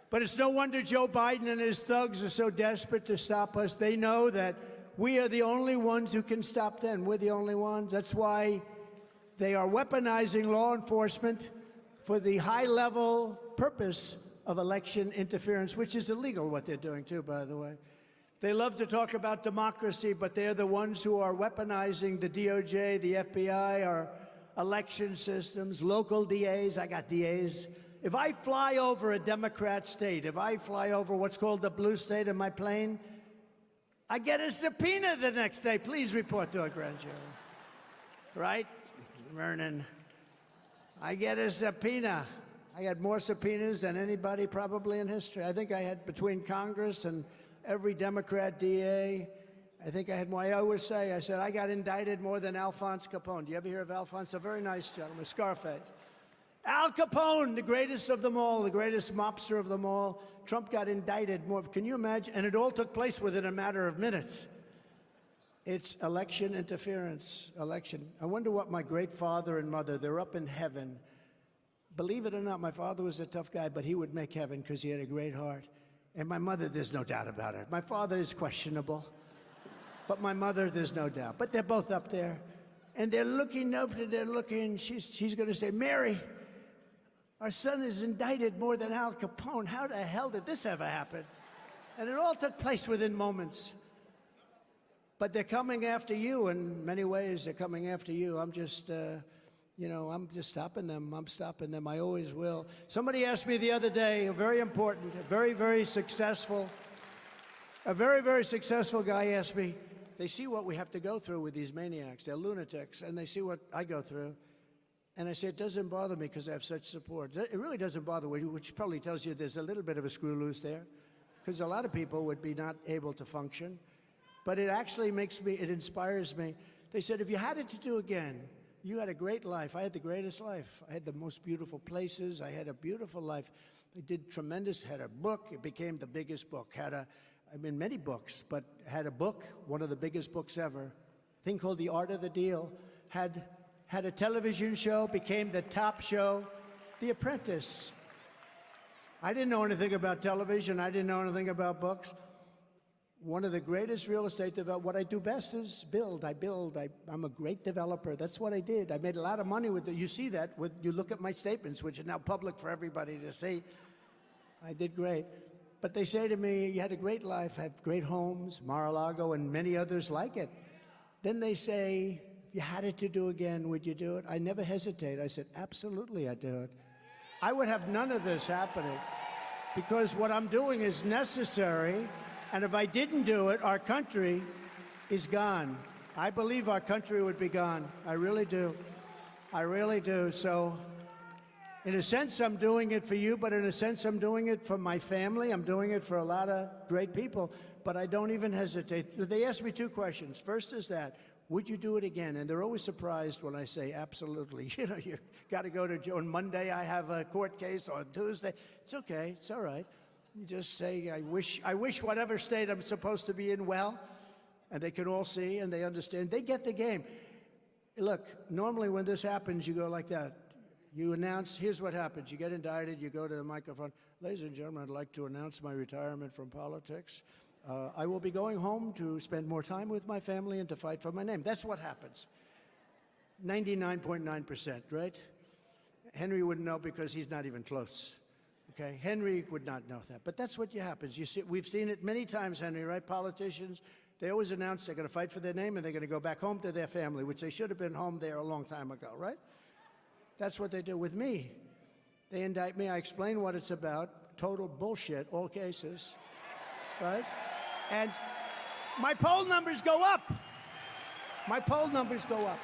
But it's no wonder Joe Biden and his thugs are so desperate to stop us. They know that we are the only ones who can stop them. We're the only ones. That's why they are weaponizing law enforcement for the high-level purpose of election interference, which is illegal, what they're doing, too, by the way. They love to talk about democracy, but they're the ones who are weaponizing the DOJ, the FBI, our election systems, local DAs. I got DAs. If I fly over a Democrat state, if I fly over what's called the blue state in my plane, I get a subpoena the next day. Please report to a grand jury. Right, Vernon? I get a subpoena. I had more subpoenas than anybody probably in history. I think I had, between Congress and every Democrat DA, I think I had more. I always say, I said, I got indicted more than Alphonse Capone. Do you ever hear of Alphonse? A very nice gentleman, Scarface. Al Capone, the greatest of them all, the greatest mobster of them all. Trump got indicted more. Can you imagine? And it all took place within a matter of minutes. It's election interference, election. I wonder what my great father and mother, they're up in heaven. Believe it or not, my father was a tough guy, but he would make heaven because he had a great heart. And my mother, there's no doubt about it. My father is questionable, but my mother, there's no doubt. But they're both up there, and they're looking up, and they're looking. She's going to say, Mary, our son is indicted more than Al Capone. How the hell did this ever happen? And it all took place within moments. But they're coming after you in many ways. They're coming after you. I'm just, I'm just stopping them. I'm stopping them. I always will. Somebody asked me the other day, a very important, a very, very successful guy asked me, they see what we have to go through with these maniacs. They're lunatics, and they see what I go through. And I say, it doesn't bother me because I have such support. It really doesn't bother me, which probably tells you there's a little bit of a screw loose there, because a lot of people would be not able to function. But it actually makes me, it inspires me. They said, if you had it to do again, you had a great life. I had the greatest life. I had the most beautiful places. I had a beautiful life. I did tremendous, had a book. It became the biggest book. Many books, but had a book, one of the biggest books ever, a thing called The Art of the Deal. Had a television show, became the top show, The Apprentice. I didn't know anything about television. I didn't know anything about books. One of the greatest real estate developers, what I do best is build. I'm a great developer. That's what I did. I made a lot of money with it. You see that when you look at my statements, which are now public for everybody to see. I did great. But they say to me, you had a great life, have great homes, Mar-a-Lago, and many others like it. Then they say, if you had it to do again, would you do it? I never hesitate. I said, absolutely, I'd do it. I would have none of this happening because what I'm doing is necessary. And if I didn't do it, our country is gone. I believe our country would be gone. I really do. I really do. So in a sense, I'm doing it for you, but in a sense, I'm doing it for my family. I'm doing it for a lot of great people, but I don't even hesitate. They asked me two questions. First is that, would you do it again? And they're always surprised when I say absolutely. You know, you got to go to, on Monday I have a court case, or Tuesday. It's okay, it's all right. You just say, I wish whatever state I'm supposed to be in well, and they can all see and they understand. They get the game. Look, normally when this happens, you go like that. You announce, here's what happens. You get indicted, you go to the microphone. Ladies and gentlemen, I'd like to announce my retirement from politics. I will be going home to spend more time with my family and to fight for my name. That's what happens. 99.9%, right? Henry wouldn't know because he's not even close. Okay, Henry would not know that, but that's what happens. You see, we've seen it many times, Henry, right? Politicians, they always announce they're going to fight for their name and they're going to go back home to their family, which they should have been home there a long time ago, right? That's what they do with me. They indict me. I explain what it's about. Total bullshit, all cases, right? And my poll numbers go up. My poll numbers go up.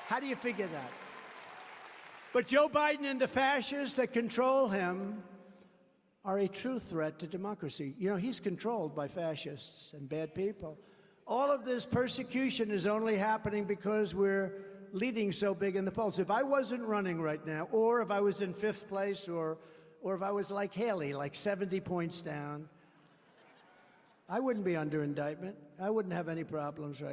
How do you figure that? But Joe Biden and the fascists that control him are a true threat to democracy. You know, he's controlled by fascists and bad people. All of this persecution is only happening because we're leading so big in the polls. If I wasn't running right now, or if I was in 5th place, or if I was like Haley, like 70 points down, I wouldn't be under indictment. I wouldn't have any problems right